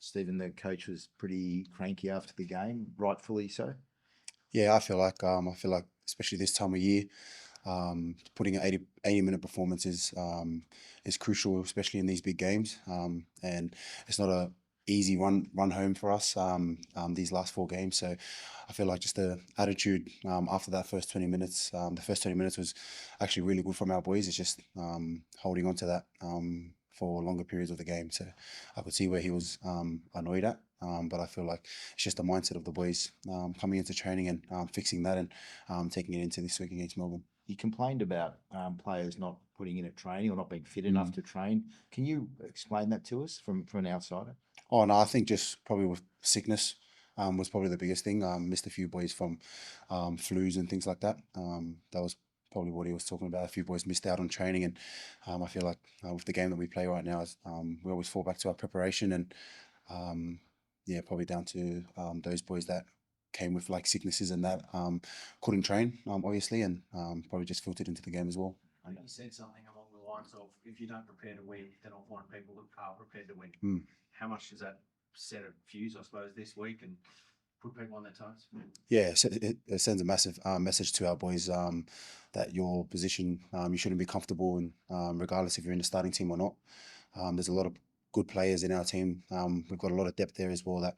Stephen, the coach was pretty cranky after the game, rightfully so. Yeah, I feel like especially this time of year, putting an 80 minute performance is crucial, especially in these big games. And it's not a easy run home for us these last four games. So I feel like just the attitude after that first 20 minutes, the first 20 minutes was actually really good from our boys. It's just holding on to that for longer periods of the game. So I could see where he was annoyed at. But I feel like it's just the mindset of the boys coming into training and fixing that and taking it into this week against Melbourne. You complained about players not putting in at training or not being fit enough to train. Can you explain that to us from an outsider? Oh no, I think just probably with sickness was probably the biggest thing. Missed a few boys from flus and things like that. That was probably what he was talking about. A few boys missed out on training, and I feel like with the game that we play right now, we always fall back to our preparation, and yeah, probably down to those boys that came with like sicknesses and that couldn't train, obviously, and probably just filtered into the game as well. I think you said something along the lines of, if you don't prepare to win, then I'll find people that are prepared to win. How much does that set a fuse, I suppose, this week and put people on their toes? Yeah, so it sends a massive message to our boys that your position, you shouldn't be comfortable in, regardless if you're in the starting team or not. There's a lot of good players in our team. We've got a lot of depth there as well that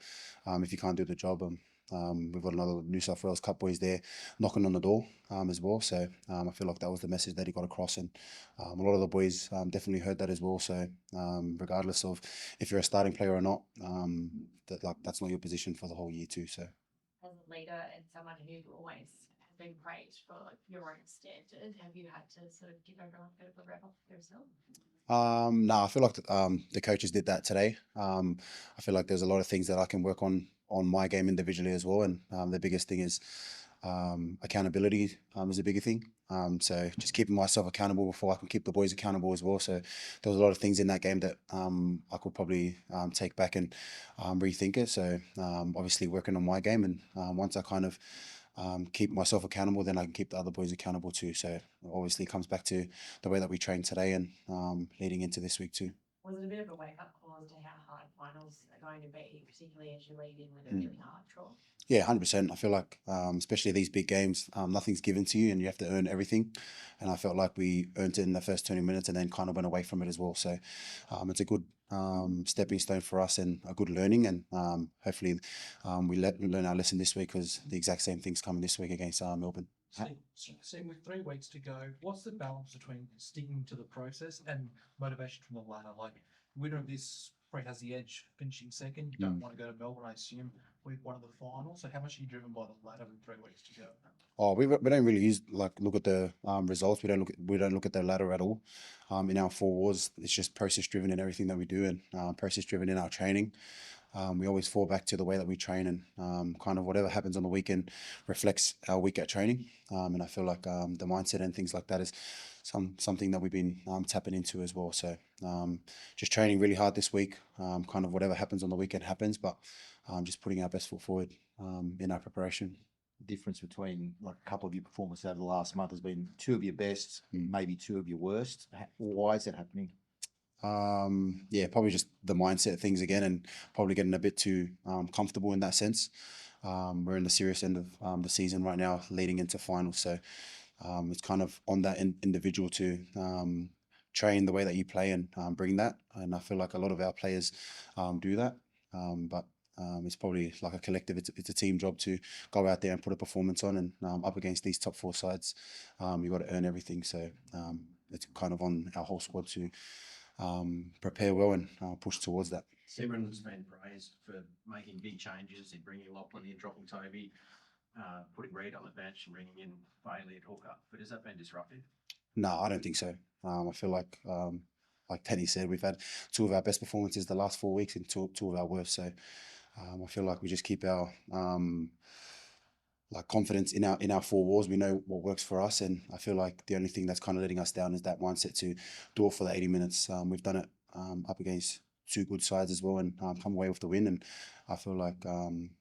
if you can't do the job, we've got another New South Wales Cup boys there knocking on the door as well. So I feel like that was the message that he got across, and a lot of the boys definitely heard that as well. So regardless of if you're a starting player or not, that's not your position for the whole year too. So as a leader and someone who always has been praised for your own standard, have you had to sort of give everyone a bit of a rev off yourself? No, I feel like the coaches did that today. I feel like there's a lot of things that I can work on my game individually as well, and the biggest thing is accountability is a bigger thing. So just keeping myself accountable before I can keep the boys accountable as well. So there was a lot of things in that game that I could probably take back and rethink it. So obviously working on my game, and once I kind of keep myself accountable, then I can keep the other boys accountable too. So obviously it comes back to the way that we train today and leading into this week too. Was it a bit of a wake-up call as to how hard finals are going to be, particularly as you lead in with a really hard draw? Yeah, 100%. I feel like, especially these big games, nothing's given to you and you have to earn everything. And I felt like we earned it in the first 20 minutes and then kind of went away from it as well. So it's a good stepping stone for us and a good learning. And hopefully we learn our lesson this week, because the exact same thing's coming this week against Melbourne. Seeing with 3 weeks to go, what's the balance between sticking to the process and motivation from the ladder? Like, winner of this probably has the edge, finishing second. You don't want to go to Melbourne, I assume, week one of the final. So how much are you driven by the ladder with 3 weeks to go? Oh, we don't really look at the results. We don't look at the ladder at all. In our 4 wars, it's just process driven in everything that we do, and process driven in our training. We always fall back to the way that we train, and kind of whatever happens on the weekend reflects our week at training. And I feel like the mindset and things like that is something that we've been tapping into as well. So just training really hard this week. Kind of whatever happens on the weekend happens, but just putting our best foot forward in our preparation. Difference between like a couple of your performances over the last month has been 2 of your best, maybe 2 of your worst. Why is that happening? Yeah, probably just the mindset things again, and probably getting a bit too comfortable in that sense. We're in the serious end of the season right now, leading into finals. So it's kind of on that individual to train the way that you play and bring that. And I feel like a lot of our players do that. But it's probably like a collective. It's a team job to go out there and put a performance on, and up against these top 4 sides, you've got to earn everything. So it's kind of on our whole squad to prepare well and push towards that. Everyone's been praised for making big changes in bringing Lachlan in, dropping Toby, putting Reid on the bench and bringing in Bailey at hooker. But has that been disruptive? No, I don't think so. I feel like Tenny said, we've had 2 of our best performances the last 4 weeks and two of our worst. So I feel like we just keep our like confidence in our 4 wars. We know what works for us, and I feel like the only thing that's kind of letting us down is that mindset to do it for the 80 minutes. We've done it up against 2 good sides as well, and come away with the win. And I feel like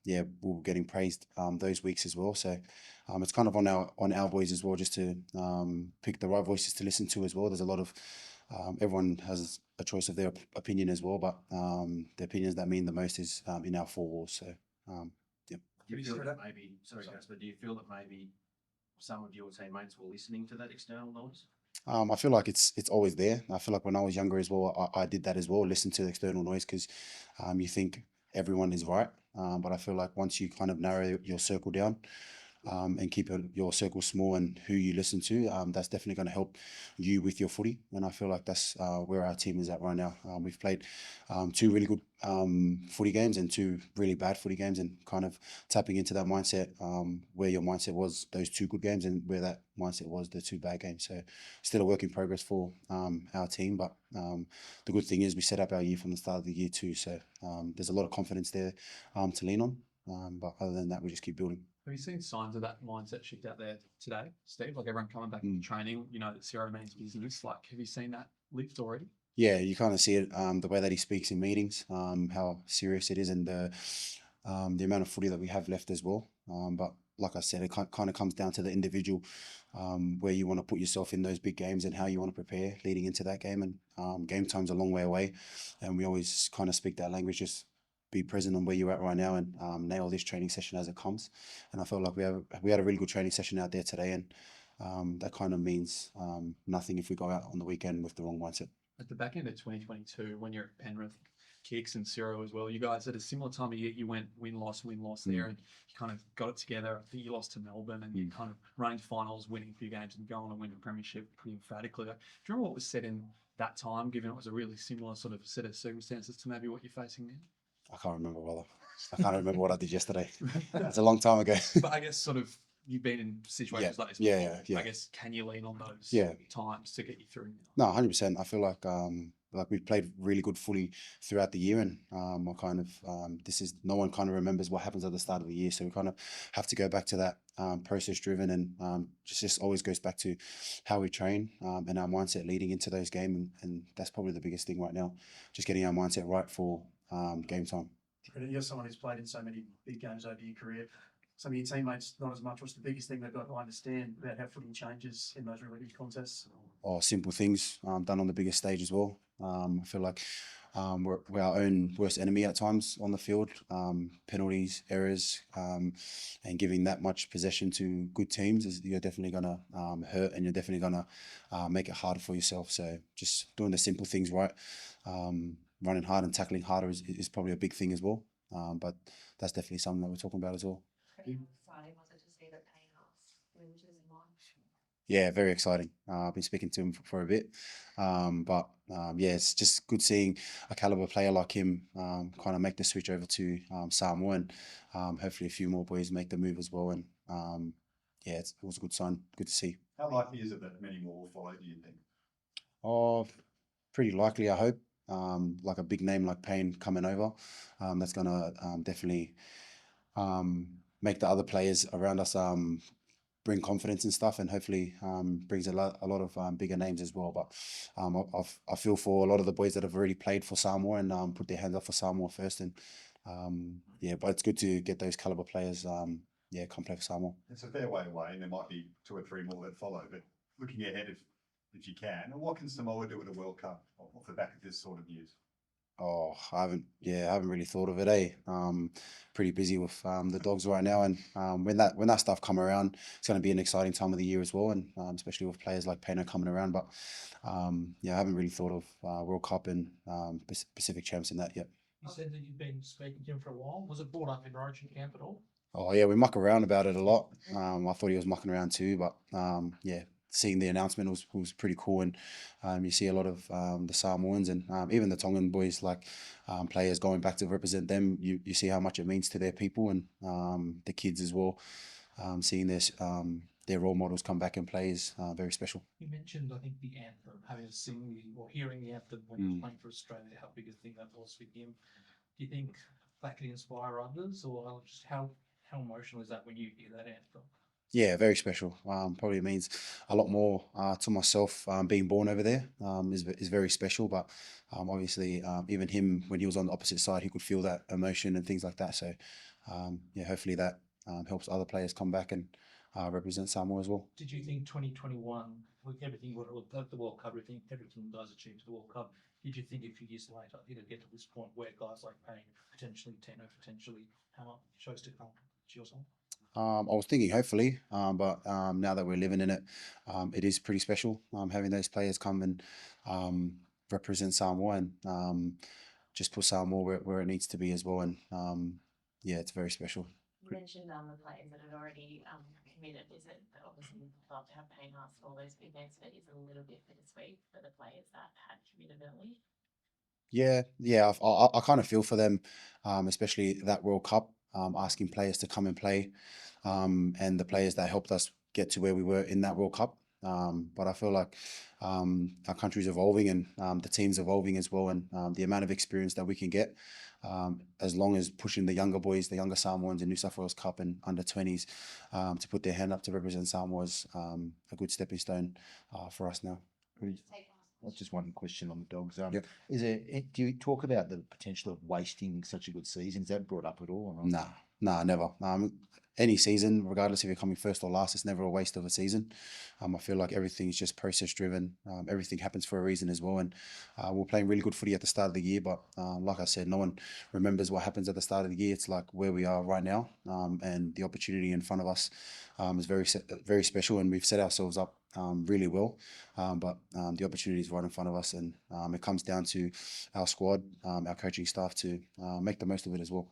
yeah, we were getting praised those weeks as well. So it's kind of on our boys as well, just to pick the right voices to listen to as well. There's a lot of everyone has a choice of their opinion as well. But the opinions that mean the most is in our four walls. So yeah. Do you feel that maybe, sorry, Jasper, do you feel that maybe some of your teammates were listening to that external noise? I feel like it's always there. I feel like when I was younger as well, I did that as well, listen to the external noise because you think everyone is right. But I feel like once you kind of narrow your circle down and keep your circle small and who you listen to, that's definitely going to help you with your footy. And I feel like that's where our team is at right now. We've played two really good footy games and two really bad footy games, and kind of tapping into that mindset where your mindset was those two good games and where that mindset was the two bad games. So still a work in progress for our team, but the good thing is we set up our year from the start of the year too. So there's a lot of confidence there to lean on. But other than that, we just keep building. Have you seen signs of that mindset shift out there today, Steve? Like everyone coming back to training, you know, that zero means business. Like, have you seen that lift already? Yeah, you kind of see it the way that he speaks in meetings, how serious it is, and the amount of footy that we have left as well. But like I said, it kind of comes down to the individual, where you want to put yourself in those big games and how you want to prepare leading into that game. And game time's a long way away, and we always kind of speak that language. Just be present on where you're at right now and nail this training session as it comes. And I felt like we had a really good training session out there today, and that kind of means nothing if we go out on the weekend with the wrong mindset. At the back end of 2022, when you're at Penrith, Kicks and Ciro as well, you guys at a similar time of year, you went win-loss there, and you kind of got it together. I think you lost to Melbourne, and you kind of running finals, winning a few games, and going on to win a premiership pretty emphatically. Like, do you remember what was said in that time, given it was a really similar sort of set of circumstances to maybe what you're facing now? I can't remember, brother. I can't remember what I did yesterday. That's a long time ago. But I guess sort of you've been in situations like this before. I guess, can you lean on those times to get you through now? No, 100%. I feel like we've played really good footy throughout the year, and I kind of no one kind of remembers what happens at the start of the year, so we kind of have to go back to that process driven, and just always goes back to how we train and our mindset leading into those games, and that's probably the biggest thing right now, just getting our mindset right for game time. You're someone who's played in so many big games over your career. Some of your teammates, not as much. What's the biggest thing they've got to understand about how footy changes in those really big contests? Or simple things done on the biggest stage as well. I feel like we're our own worst enemy at times on the field. Penalties, errors, and giving that much possession to good teams, you're definitely going to hurt, and you're definitely going to make it harder for yourself. So just doing the simple things right, running hard and tackling harder is probably a big thing as well. But that's definitely something that we're talking about as well. Exciting was it to see that paying off, which is in March? Yeah, very exciting. I've been speaking to him for a bit, but yeah, it's just good seeing a caliber player like him kind of make the switch over to Samoa, and hopefully a few more boys make the move as well. And yeah, it was a good sign. Good to see. How likely is it that many more will follow, do you think? Oh, pretty likely, I hope. Like a big name like Payne coming over, that's gonna definitely make the other players around us bring confidence and stuff, and hopefully brings a lot of bigger names as well. But I feel for a lot of the boys that have already played for Samoa and put their hands up for Samoa first, and yeah, but it's good to get those caliber players come play for Samoa. It's a fair way away, and there might be 2 or 3 more that follow. But looking ahead, if you can, and what can Samoa do at a World Cup off the back of this sort of news? Oh, I haven't really thought of it. Pretty busy with the dogs right now, and when that stuff come around, it's going to be an exciting time of the year as well, and especially with players like Payne coming around. But yeah, I haven't really thought of World Cup and Pacific Champs in that yet. You said that you've been speaking to him for a while. Was it brought up in Origin camp at all? Oh yeah, we muck around about it a lot. I thought he was mucking around too, but yeah, seeing the announcement was pretty cool, and you see a lot of the Samoans and even the Tongan boys, like players going back to represent them. You see how much it means to their people, and the kids as well. Seeing their role models come back and play is very special. You mentioned, I think, the anthem, having to sing or hearing the anthem when you're playing for Australia, how big a thing that was for him. Do you think that could inspire others, or just how emotional is that when you hear that anthem? Yeah, very special. Probably means a lot more to myself. Being born over there is very special. But obviously, even him, when he was on the opposite side, he could feel that emotion and things like that. So yeah, hopefully that helps other players come back and represent Samoa as well. Did you think 2021, with everything, the World Cup, everything does achieve to the World Cup, did you think a few years later it'd get to this point where guys like Payne, potentially Teno, potentially Hammer chose to come to your side? I was thinking hopefully, but now that we're living in it, it is pretty special having those players come and represent Samoa and just put Samoa where it needs to be as well. And yeah, it's very special. You mentioned the players that had already committed. Is it obviously you'd love to have Payne Haas for all those big games, but is it a little bit bittersweet for the players that had committed early? Yeah. I kind of feel for them, especially that World Cup, asking players to come and play, and the players that helped us get to where we were in that World Cup. But I feel like our country's evolving and the team's evolving as well, and the amount of experience that we can get, as long as pushing the younger boys, the younger Samoans in New South Wales Cup and under 20s, to put their hand up to represent Samoa is a good stepping stone for us now. That's just one question on the Dogs. Yep. Do you talk about the potential of wasting such a good season? Is that brought up at all? Or not? Nah, never. Any season, regardless if you're coming first or last, it's never a waste of a season. I feel like everything is just process driven. Everything happens for a reason as well. And we're playing really good footy at the start of the year, but like I said, no one remembers what happens at the start of the year. It's like where we are right now, and the opportunity in front of us is very special, and we've set ourselves up really well. But the opportunity is right in front of us, and it comes down to our squad, our coaching staff to make the most of it as well.